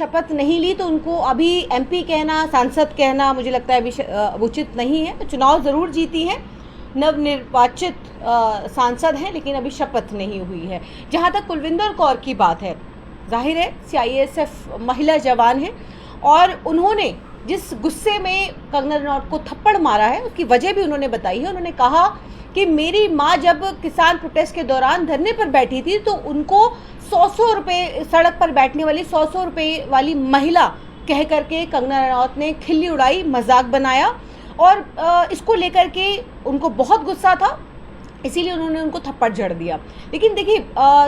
शपथ नहीं ली तो उनको अभी एमपी कहना, सांसद कहना मुझे लगता है अभी उचित नहीं है। चुनाव ज़रूर जीती हैं, नवनिर्वाचित सांसद हैं, लेकिन अभी शपथ नहीं हुई है। जहाँ तक कुलविंदर कौर की बात है, जाहिर है सीआईएसएफ महिला जवान है और उन्होंने जिस गुस्से में कंगना रनौत को थप्पड़ मारा है उसकी वजह भी उन्होंने बताई है। उन्होंने कहा कि मेरी माँ जब किसान प्रोटेस्ट के दौरान धरने पर बैठी थी तो उनको 100 रुपये, सड़क पर बैठने वाली 100 रुपये वाली महिला कह करके कंगना रनौत ने खिल्ली उड़ाई, मजाक बनाया और इसको लेकर के उनको बहुत गुस्सा था, इसीलिए उन्होंने उनको थप्पड़ जड़ दिया। लेकिन देखिए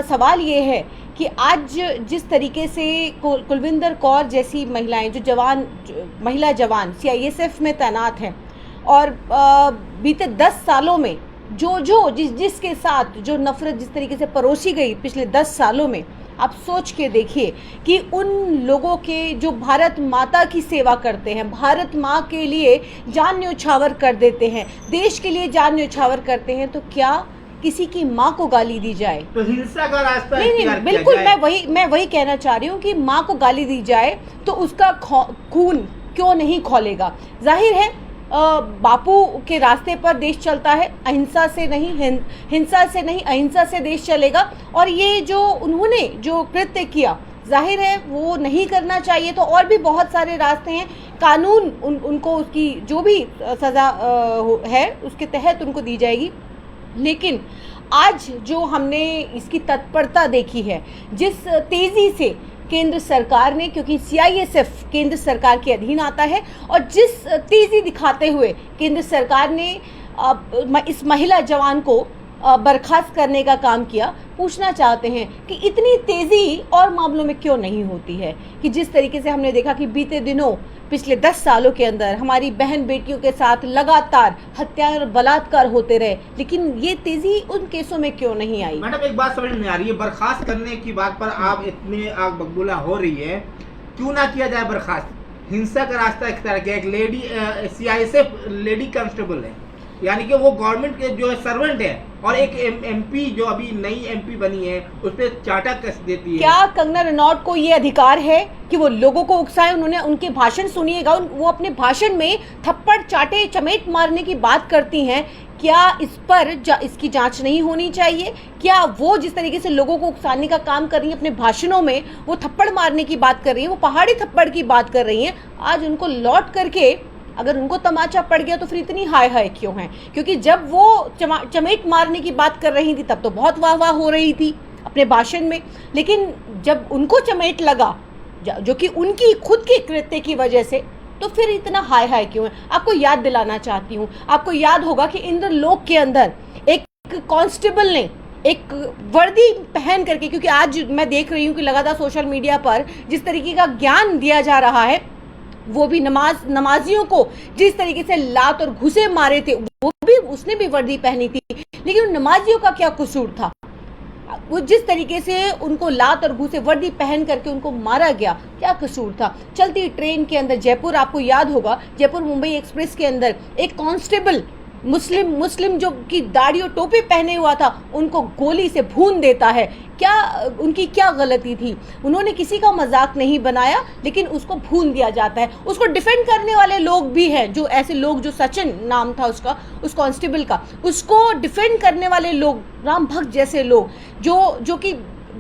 सवाल ये है कि आज जिस तरीके से कुलविंदर कौर जैसी महिलाएं महिला जवान सीआईएसएफ में तैनात हैं और बीते 10 सालों में जिसके साथ जो नफरत जिस तरीके से परोसी गई पिछले 10 सालों में, आप सोच के देखिए कि उन लोगों के जो भारत माता की सेवा करते हैं, भारत माँ के लिए जान न्यौछावर कर देते हैं, देश के लिए जान न्यौछावर करते हैं, तो क्या किसी की माँ को गाली दी जाए? तो हिंसा का रास्ता नहीं, बिल्कुल मैं वही कहना चाह रही हूँ कि माँ को गाली दी जाए तो उसका खून क्यों नहीं खौलेगा? जाहिर है बापू के रास्ते पर देश चलता है, अहिंसा से नहीं, हिंसा से नहीं, अहिंसा से देश चलेगा। और ये जो उन्होंने जो कृत्य किया, जाहिर है वो नहीं करना चाहिए। तो और भी बहुत सारे रास्ते हैं, कानून उनको उसकी जो भी सज़ा है उसके तहत उनको दी जाएगी। लेकिन आज जो हमने इसकी तत्परता देखी है, जिस तेज़ी से केंद्र सरकार ने, क्योंकि सीआईएसएफ केंद्र सरकार के अधीन आता है, और जिस तेज़ी दिखाते हुए केंद्र सरकार ने इस महिला जवान को बर्खास्त करने का काम किया, पूछना चाहते हैं कि इतनी तेज़ी और मामलों में क्यों नहीं होती है? कि जिस तरीके से हमने देखा कि बीते दिनों पिछले 10 सालों के अंदर हमारी बहन बेटियों के साथ लगातार हत्या और बलात्कार होते रहे, लेकिन ये तेज़ी उन केसों में क्यों नहीं आई? मैडम एक बात समझ में आ रही है, बर्खास्त करने की बात पर आप इतने आग बकबूला हो रही है, क्यों ना किया जाए बर्खास्त? हिंसा का रास्ता इख्तियार किया। एक लेडी सीआईएसएफ लेडी कांस्टेबल है, यानी कि वो गवर्नमेंट के जो सर्वेंट है, और एक एमपी जो अभी नई एमपी बनी है उस पर चाटा कस देती है। क्या कंगना रनौत को ये अधिकार है कि वो लोगों को उकसाए? उन्होंने उनके भाषण सुनिएगा, वो अपने भाषण में थप्पड़, चाटे, चमेट मारने की बात करती हैं। क्या इस पर इसकी जांच नहीं होनी चाहिए? क्या वो जिस तरीके से लोगों को उकसाने का काम कर रही है अपने भाषणों में, वो थप्पड़ मारने की बात कर रही है, वो पहाड़ी थप्पड़ की बात कर रही हैं, आज उनको लौट करके अगर उनको तमाचा पड़ गया तो फिर इतनी हाय हाय क्यों है? क्योंकि जब वो चमेट मारने की बात कर रही थी तब तो बहुत वाह वाह हो रही थी अपने भाषण में, लेकिन जब उनको चमेट लगा जो कि उनकी खुद की कृत्य की वजह से, तो फिर इतना हाय हाय क्यों है? आपको याद दिलाना चाहती हूँ, आपको याद होगा कि इंद्रलोक के अंदर एक कांस्टेबल ने एक वर्दी पहन करके, क्योंकि आज मैं देख रही हूँ कि लगातार सोशल मीडिया पर जिस तरीके का ज्ञान दिया जा रहा है, वो भी नमाजियों को जिस तरीके से लात और घुसे मारे थे, वो भी उसने भी वर्दी पहनी थी, लेकिन उन नमाजियों का क्या कसूर था? वो जिस तरीके से उनको लात और घुसे वर्दी पहन करके उनको मारा गया, क्या कसूर था? चलती ट्रेन के अंदर जयपुर, आपको याद होगा जयपुर मुंबई एक्सप्रेस के अंदर एक कांस्टेबल मुस्लिम जो कि दाढ़ी और टोपी पहने हुआ था, उनको गोली से भून देता है। क्या उनकी क्या गलती थी? उन्होंने किसी का मजाक नहीं बनाया, लेकिन उसको भून दिया जाता है। उसको डिफेंड करने वाले लोग भी हैं, जो ऐसे लोग, जो सचिन नाम था उसका, उस कांस्टेबल का, उसको डिफेंड करने वाले लोग, राम भक्त जैसे लोग, जो कि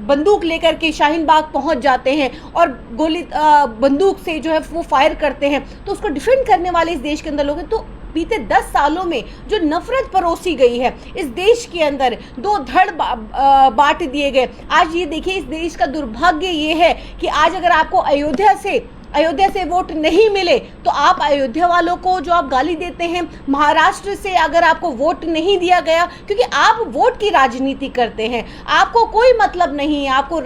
बंदूक लेकर के शाहीन बाग पहुंच जाते हैं और गोली बंदूक से जो है वो फायर करते हैं, तो उसको डिफेंड करने वाले इस देश के अंदर लोग हैं। तो बीते 10 सालों में जो नफरत परोसी गई है इस देश के अंदर, दो धड़ बांट दिए गए। आज ये देखिए, इस देश का दुर्भाग्य ये है कि आज अगर आपको अयोध्या से वोट नहीं मिले तो आप अयोध्या वालों को जो आप गाली देते हैं, महाराष्ट्र से अगर आपको वोट नहीं दिया गया, क्योंकि आप वोट की राजनीति करते हैं, आपको कोई मतलब नहीं है, आपको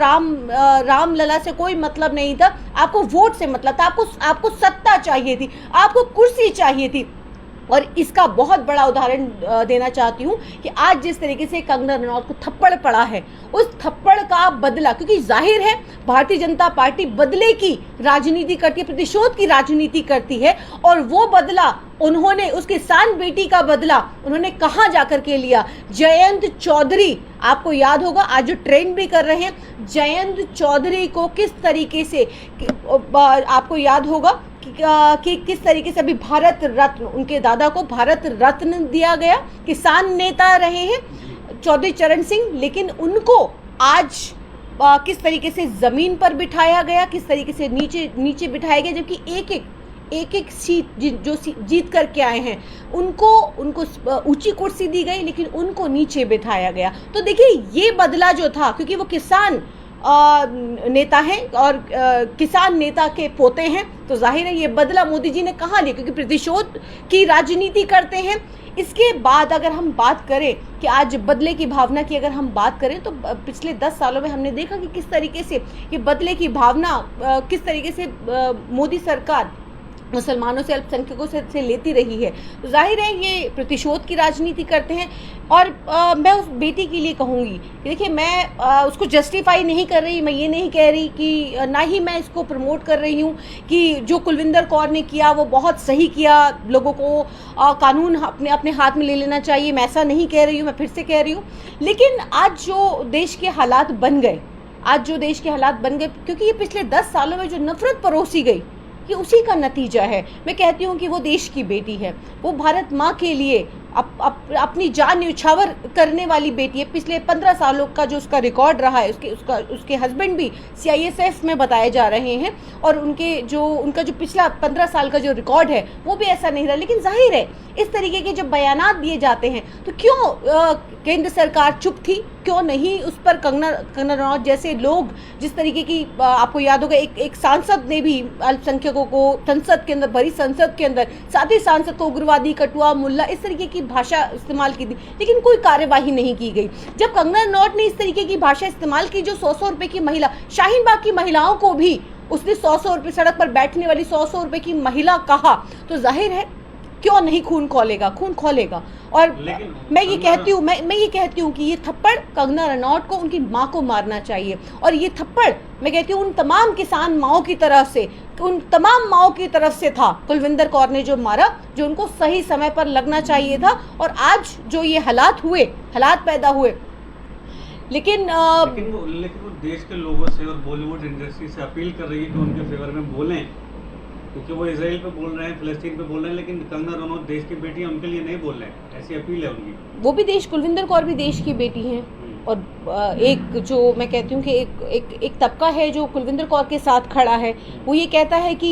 रामलला से कोई मतलब नहीं था, आपको वोट से मतलब था, आपको सत्ता चाहिए थी, आपको कुर्सी चाहिए थी। और इसका बहुत बड़ा उदाहरण देना चाहती हूँ कि आज जिस तरीके से कंगना रनौत को थप्पड़ पड़ा है, उस थप्पड़ का बदला, क्योंकि जाहिर है भारतीय जनता पार्टी बदले की राजनीति करती है, प्रतिशोध की राजनीति करती है, और वो बदला उन्होंने, उस किसान बेटी का बदला उन्होंने कहाँ जाकर के लिया? जयंत चौधरी, आपको याद होगा, आज जो ट्रेंड भी कर रहे हैं, जयंत चौधरी को किस तरीके से, आपको याद होगा कि किस तरीके से अभी भारत रत्न, उनके दादा को भारत रत्न दिया गया, किसान नेता रहे हैं चौधरी चरण सिंह, लेकिन उनको आज किस तरीके से जमीन पर बिठाया गया, किस तरीके से नीचे बिठाया गया, जबकि एक सीट जो जीत करके आए हैं उनको ऊंची कुर्सी दी गई, लेकिन उनको नीचे बिठाया गया। तो देखिए ये बदला जो था, क्योंकि वो किसान नेता हैं और किसान नेता के पोते हैं, तो जाहिर है ये बदला मोदी जी ने कहाँ लिया, क्योंकि प्रतिशोध की राजनीति करते हैं। इसके बाद अगर हम बात करें कि आज बदले की भावना की अगर हम बात करें, तो पिछले 10 सालों में हमने देखा कि किस तरीके से ये बदले की भावना, किस तरीके से मोदी सरकार मुसलमानों से, अल्पसंख्यकों से लेती रही है। तो जाहिर है ये प्रतिशोध की राजनीति करते हैं। और मैं उस बेटी के लिए कहूँगी कि देखिए, मैं उसको जस्टिफाई नहीं कर रही, मैं ये नहीं कह रही कि, ना ही मैं इसको प्रमोट कर रही हूँ कि जो कुलविंदर कौर ने किया वो बहुत सही किया, लोगों को कानून अपने हाथ में ले लेना चाहिए, मैं ऐसा नहीं कह रही हूँ, मैं फिर से कह रही हूँ। लेकिन आज जो देश के हालात बन गए, क्योंकि ये पिछले 10 सालों में जो नफरत परोसी गई, ये उसी का नतीजा है। मैं कहती हूँ कि वो देश की बेटी है, वो भारत माँ के लिए अपनी जान न्यौछावर करने वाली बेटी है। पिछले 15 सालों का जो उसका रिकॉर्ड रहा है, उसके हस्बैंड भी CISF में बताए जा रहे हैं, और उनका जो पिछला 15 साल का जो रिकॉर्ड है वो भी ऐसा नहीं रहा। लेकिन जाहिर है इस तरीके के जब बयानात दिए जाते हैं, तो क्यों केंद्र सरकार चुप थी, क्यों नहीं उस पर कंगना रनौत जैसे लोग, जिस तरीके की, आपको याद होगा, एक सांसद ने भी अल्पसंख्यकों को संसद के अंदर, भरी संसद के अंदर, साथ ही सांसद को उग्रवादी, कटुआ, मुल्ला, इस तरीके की भाषा इस्तेमाल की थी, लेकिन कोई कार्यवाही नहीं की गई। जब कंगना रनौत ने इस तरीके की भाषा इस्तेमाल की, जो 100 रुपए की महिला, शाहीन बाग की महिलाओं को भी उसने 100 रुपए, सड़क पर बैठने वाली 100 रुपए की महिला कहा, तो जाहिर है क्यों नहीं खून खोलेगा। और मैं ये कहती हूँ कि ये थप्पड़ कंगना रनौत को, उनकी माँ को मारना चाहिए। और ये थप्पड़ मैं कहती हूँ उन तमाम किसान माओं की तरफ से था, कुलविंदर कौर ने जो मारा, जो उनको सही समय पर लगना चाहिए था। और आज जो ये हालात पैदा हुए, लेकिन वो देश के लोगों से और बॉलीवुड इंडस्ट्री से अपील कर रही है कि उनके फेवर में बोलें, क्योंकि वो इजराइल पे बोल रहे हैं, फिलिस्तीन पे बोल रहे हैं, लेकिन कंगना रनौत देश की बेटी है, उनके लिए नहीं बोल रहे हैं, ऐसी अपील है उनकी। वो भी कुलविंदर कौर भी देश की बेटी हैं। और एक जो मैं कहती हूँ कि एक तबका है जो कुलविंदर कौर के साथ खड़ा है, वो ये कहता है कि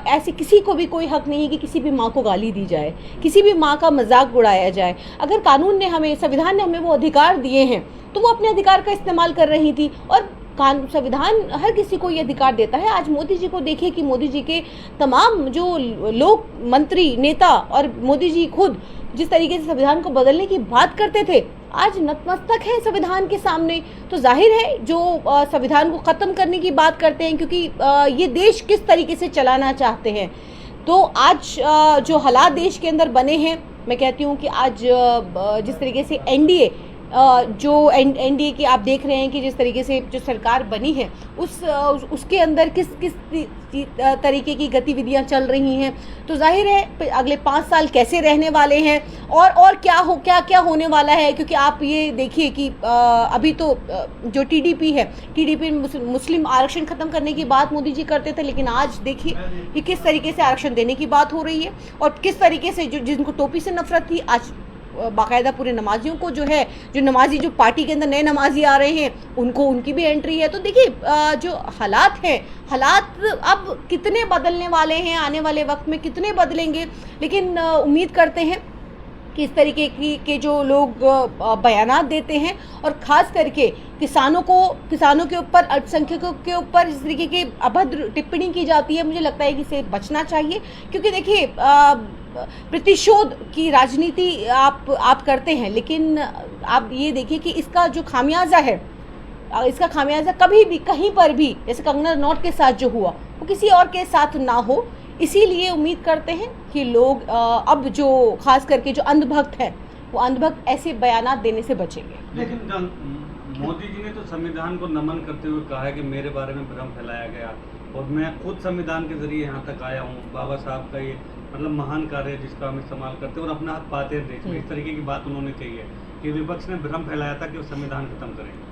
ऐसे किसी को भी कोई हक नहीं कि किसी भी माँ को गाली दी जाए, किसी भी माँ का मजाक उड़ाया जाए। अगर कानून ने हमें, संविधान ने हमें वो अधिकार दिए हैं, तो वो अपने अधिकार का इस्तेमाल कर रही थी। और संविधान हर किसी को ये अधिकार देता है। आज मोदी जी को देखिए कि मोदी जी के तमाम जो लोग, मंत्री, नेता, और मोदी जी खुद जिस तरीके से संविधान को बदलने की बात करते थे, आज नतमस्तक है संविधान के सामने। तो जाहिर है जो संविधान को ख़त्म करने की बात करते हैं, क्योंकि ये देश किस तरीके से चलाना चाहते हैं। तो आज जो हालात देश के अंदर बने हैं, मैं कहती हूँ कि आज जिस तरीके से एनडीए की आप देख रहे हैं कि जिस तरीके से जो सरकार बनी है, उसके अंदर किस तरीके की गतिविधियां चल रही हैं, तो जाहिर है अगले 5 साल कैसे रहने वाले हैं, और क्या होने वाला है। क्योंकि आप ये देखिए कि अभी तो जो टीडीपी मुस्लिम आरक्षण खत्म करने की बात मोदी जी करते थे, लेकिन आज देखिए कि किस तरीके से आरक्षण देने की बात हो रही है, और किस तरीके से जिनको टोपी से नफरत थी, आज बाकायदा पूरे नमाजियों को जो नमाजी जो पार्टी के अंदर नए नमाजी आ रहे हैं, उनकी भी एंट्री है। तो देखिए जो हालात अब कितने बदलने वाले हैं, आने वाले वक्त में कितने बदलेंगे, लेकिन उम्मीद करते हैं कि इस तरीके के जो लोग बयानात देते हैं, और ख़ास करके किसानों के ऊपर, अल्पसंख्यकों के ऊपर जिस तरीके की अभद्र टिप्पणी की जाती है, मुझे लगता है कि इसे बचना चाहिए। क्योंकि देखिए प्रतिशोध की राजनीति आप करते हैं, लेकिन आप ये देखिए कि इसका जो खामियाजा है, इसका खामियाजा कभी भी, कहीं पर भी, जैसे कंगना रनौत के साथ जो हुआ, वो किसी और के साथ ना हो। इसीलिए उम्मीद करते हैं कि लोग अब जो खास करके जो अंधभक्त हैं वो अंधभक्त ऐसे बयानात देने से बचेंगे। लेकिन मोदी जी ने तो संविधान को नमन करते हुए कहा है कि मेरे बारे में भ्रम फैलाया गया और मैं खुद संविधान के जरिए यहाँ तक आया हूँ। बाबा साहब का ये मतलब महान कार्य है जिसका हम इस्तेमाल करते हैं और अपना हक पाते हैं देश में। इस तरीके की बात उन्होंने कही है कि विपक्ष ने भ्रम फैलाया था कि वो संविधान खत्म करेंगे।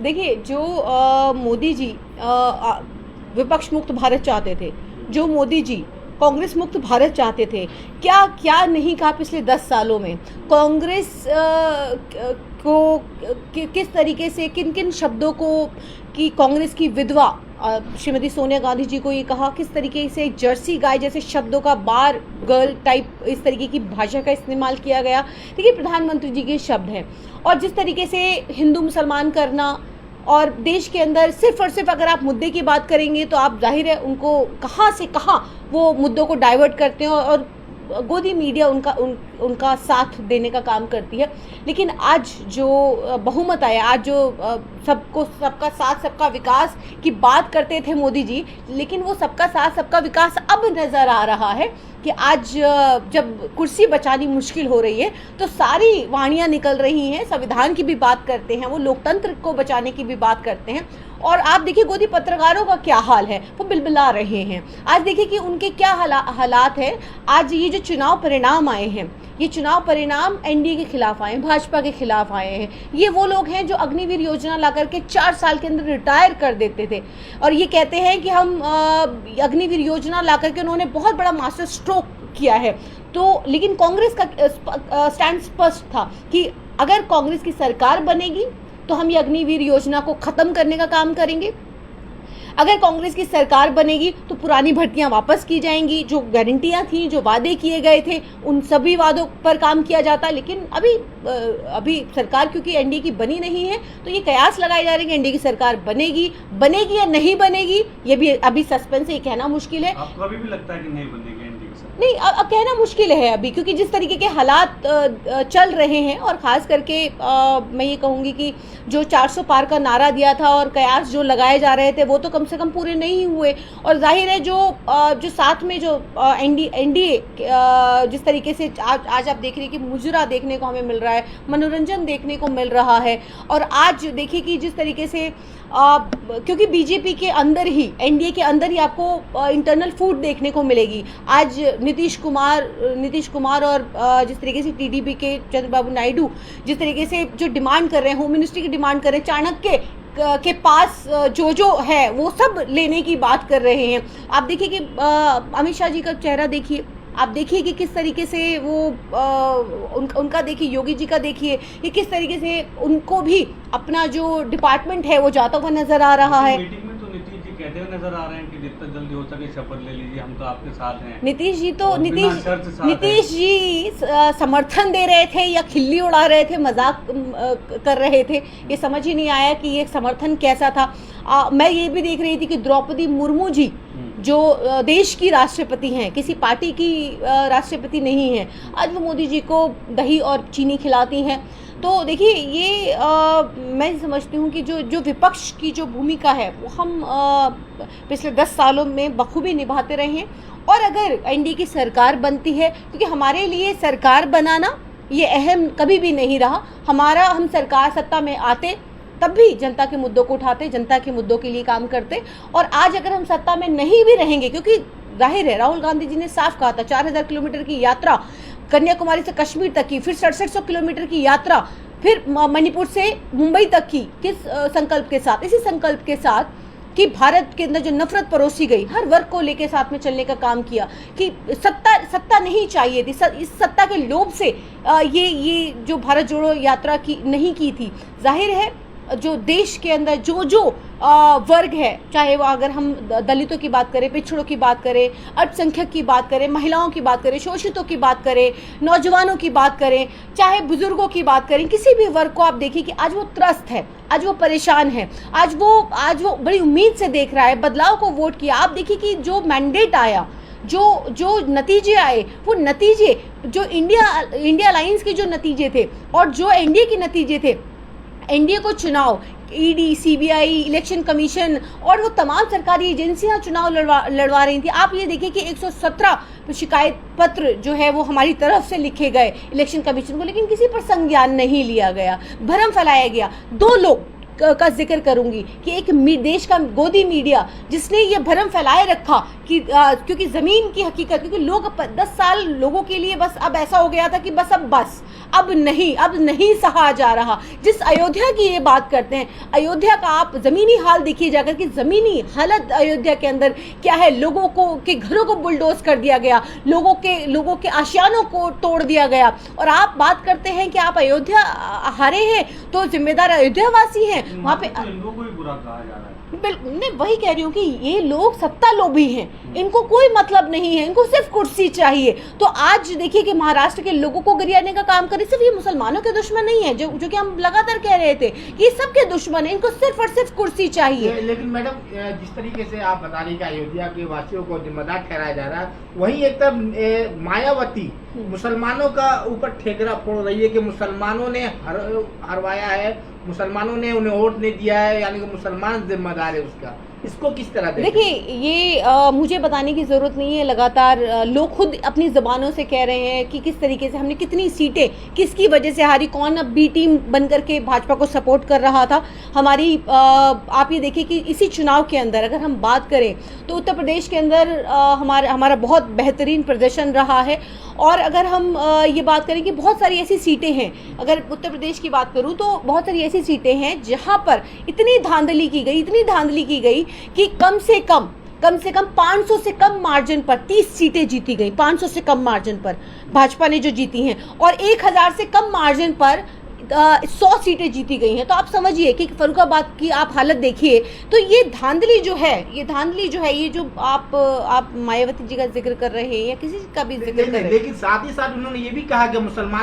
देखिए जो मोदी जी विपक्ष मुक्त भारत चाहते थे, जो मोदी जी कांग्रेस मुक्त भारत चाहते थे, क्या क्या नहीं कहा पिछले 10 सालों में। कांग्रेस को किस तरीके से किन किन शब्दों को कि कांग्रेस की विधवा श्रीमती सोनिया गांधी जी को ये कहा, किस तरीके से जर्सी गाय जैसे शब्दों का बार गर्ल टाइप इस तरीके की भाषा का इस्तेमाल किया गया। देखिए प्रधानमंत्री जी के शब्द हैं और जिस तरीके से हिंदू मुसलमान करना और देश के अंदर सिर्फ और सिर्फ अगर आप मुद्दे की बात करेंगे तो आप जाहिर है उनको कहाँ से कहाँ वो मुद्दों को डाइवर्ट करते हैं और गोदी मीडिया उनका साथ देने का काम करती है। लेकिन आज जो बहुमत आया, आज जो सबका साथ सबका विकास की बात करते थे मोदी जी, लेकिन वो सबका साथ सबका विकास अब नज़र आ रहा है कि आज जब कुर्सी बचानी मुश्किल हो रही है तो सारी वाणियाँ निकल रही हैं, संविधान की भी बात करते हैं, वो लोकतंत्र को बचाने की भी बात करते हैं। और आप देखिए गोदी पत्रकारों का क्या हाल है, वो बिलबिला रहे हैं। आज देखिए कि उनके क्या हालात है। आज ये जो चुनाव परिणाम आए हैं, ये चुनाव परिणाम एनडीए के खिलाफ आए हैं, भाजपा के खिलाफ आए हैं। ये वो लोग हैं जो अग्निवीर योजना ला करके 4 साल के अंदर रिटायर कर देते थे और ये कहते हैं कि हम अग्निवीर योजना ला करके उन्होंने बहुत बड़ा मास्टर स्ट्रोक किया है। तो लेकिन कांग्रेस का स्टैंड स्पष्ट था कि अगर कांग्रेस की सरकार बनेगी तो हम ये अग्निवीर योजना को ख़त्म करने का काम करेंगे। अगर कांग्रेस की सरकार बनेगी तो पुरानी भर्तियां वापस की जाएंगी, जो गारंटियां थी, जो वादे किए गए थे, उन सभी वादों पर काम किया जाता। लेकिन अभी सरकार क्योंकि एनडीए की बनी नहीं है तो ये कयास लगाए जा रहे हैं कि एनडीए की सरकार बनेगी या नहीं बनेगी, ये भी अभी सस्पेंस है, ये कहना मुश्किल है। आपको अभी भी लगता है कि नहीं बनेगी एनडीए की सरकार? नहीं, अब कहना मुश्किल है अभी, क्योंकि जिस तरीके के हालात चल रहे हैं और ख़ास करके मैं ये कहूँगी कि जो 400 पार का नारा दिया था और कयास जो लगाए जा रहे थे वो तो कम से कम पूरे नहीं हुए। और जाहिर है जो साथ में जो एनडीए जिस तरीके से आज आप देख रहे हैं कि मुजरा देखने को हमें मिल रहा है, मनोरंजन देखने को मिल रहा है। और आज देखिए कि जिस तरीके से क्योंकि बीजेपी के अंदर ही, एनडीए के अंदर ही आपको इंटरनल फूड देखने को मिलेगी। आज नीतीश कुमार और जिस तरीके से टीडीपी के चंद्रबाबू नायडू जिस तरीके से जो डिमांड कर रहे हैं, होम मिनिस्ट्री की डिमांड कर रहे हैं, चाणक्य के पास जो है वो सब लेने की बात कर रहे हैं। आप देखिए कि अमित शाह जी का चेहरा देखिए, आप देखिए कि किस तरीके से वो उनका देखिए, योगी जी का देखिए कि किस तरीके से उनको भी अपना जो डिपार्टमेंट है वो जाता हुआ नजर आ रहा है। मीटिंग में तो नीतीश जी कहते हुए नजर आ रहे हैं कि जितना जल्दी हो सके शपथ ले लीजिए, हम तो आपके साथ हैं। नीतीश जी समर्थन दे रहे थे या खिल्ली उड़ा रहे थे, मजाक कर रहे थे, ये समझ ही नहीं आया कि ये समर्थन कैसा था। मैं ये भी देख रही थी कि द्रौपदी मुर्मू जी जो देश की राष्ट्रपति हैं, किसी पार्टी की राष्ट्रपति नहीं है, आज वो मोदी जी को दही और चीनी खिलाती हैं। तो देखिए ये मैं समझती हूँ कि जो विपक्ष की जो भूमिका है वो हम पिछले 10 सालों में बखूबी निभाते रहे हैं। और अगर एनडीए की सरकार बनती है, क्योंकि हमारे लिए सरकार बनाना ये अहम कभी भी नहीं रहा, हम सरकार सत्ता में आते तब भी जनता के मुद्दों को उठाते, जनता के मुद्दों के लिए काम करते। और आज अगर हम सत्ता में नहीं भी रहेंगे, क्योंकि जाहिर है राहुल गांधी जी ने साफ कहा था 4000 किलोमीटर की यात्रा कन्याकुमारी से कश्मीर तक की, फिर 6700 किलोमीटर की यात्रा, फिर मणिपुर से मुंबई तक की, किस संकल्प के साथ? इसी संकल्प के साथ कि भारत के अंदर जो नफरत परोसी गई, हर वर्ग को लेके साथ में चलने का काम किया कि सत्ता नहीं चाहिए थी, इस सत्ता के लोभ से ये जो भारत जोड़ो यात्रा नहीं की थी। जाहिर है जो देश के अंदर जो वर्ग है, चाहे वो अगर हम दलितों की बात करें, पिछड़ों की बात करें, अल्पसंख्यक की बात करें, महिलाओं की बात करें, शोषितों की बात करें, नौजवानों की बात करें, चाहे बुजुर्गों की बात करें, किसी भी वर्ग को आप देखिए कि आज वो त्रस्त है, आज वो परेशान है, आज वो बड़ी उम्मीद से देख रहा है, बदलाव को वोट किया। आप देखिए कि जो मैंडेट आया, जो नतीजे आए, वो नतीजे जो इंडिया अलायंस के जो नतीजे थे और जो एनडीए के नतीजे थे, एनडीए को चुनाव ईडी, सीबीआई, इलेक्शन कमीशन और वो तमाम सरकारी एजेंसियां चुनाव लड़वा रही थी। आप ये देखिए कि 117 शिकायत पत्र जो है वो हमारी तरफ से लिखे गए इलेक्शन कमीशन को, लेकिन किसी पर संज्ञान नहीं लिया गया, भ्रम फैलाया गया। 2 लोग का जिक्र करूंगी कि एक देश का गोदी मीडिया जिसने ये भ्रम फैलाए रखा कि क्योंकि ज़मीन की हकीकत, क्योंकि लोग 10 साल लोगों के लिए बस अब ऐसा हो गया था कि अब नहीं सहा जा रहा। जिस अयोध्या की ये बात करते हैं, अयोध्या का आप ज़मीनी हाल देखिए जाकर कि ज़मीनी हालत अयोध्या के अंदर क्या है। लोगों को के घरों को बुलडोज कर दिया गया, लोगों के आशियानों को तोड़ दिया गया, और आप बात करते हैं कि आप अयोध्या हारे हैं तो जिम्मेदार अयोध्यावासी हैं। वहाँ पे इनको कोई बुरा कहा जा रहा है। बिल्कुल, मैं वही कह रही हूँ कि ये लोग सत्ता लोभी हैं, इनको कोई मतलब नहीं है, इनको सिर्फ कुर्सी चाहिए। तो आज देखिए कि महाराष्ट्र के लोगों को गरियाने का काम करे। सिर्फ ये मुसलमानों के दुश्मन नहीं है, जो कि हम लगातार कह रहे थे कि सबके दुश्मन है, इनको सिर्फ और सिर्फ कुर्सी चाहिए। लेकिन मैडम, जिस तरीके से आप बता रही कि अयोध्या के वासियों को जिम्मेदार ठहराया जा रहा है, वहीं एक तरफ मायावती मुसलमानों का ऊपर ठेकरा फोड़ रही है कि मुसलमानों ने हरवाया है, मुसलमानों ने उन्हें वोट नहीं दिया है, यानी कि मुसलमान जिम्मेदार है उसका। इसको किस तरह देखिए, ये मुझे बताने की ज़रूरत नहीं है। लगातार लोग खुद अपनी ज़बानों से कह रहे हैं कि किस तरीके से हमने कितनी सीटें किसकी वजह से हारी, कौन अब बी टीम बन करके भाजपा को सपोर्ट कर रहा था। हमारी आप ये देखिए कि इसी चुनाव के अंदर अगर हम बात करें तो उत्तर प्रदेश के अंदर हमारा बहुत बेहतरीन प्रदर्शन रहा है। और अगर हम ये बात करें कि बहुत सारी ऐसी सीटें हैं, अगर उत्तर प्रदेश की बात करूँ तो बहुत सारी ऐसी सीटें हैं जहाँ पर इतनी धांधली की गई कि कम से कम 500 से कम मार्जिन पर 30 सीटें जीती गई। 500 से कम मार्जिन पर भाजपा ने जो जीती हैं, और 1000 से कम मार्जिन पर 100 सीटें जीती गई हैं। तो आप समझिए कि फर्रुखाबाद की आप हालत देखिए। तो ये धांधली जो है, ये जो आप मायावती जी का जिक्र कर रहे हैं या किसी का भी जिक्र कर रहे हैं, लेकिन साथ ही साथ उन्होंने ये भी कहा कि मुसलमान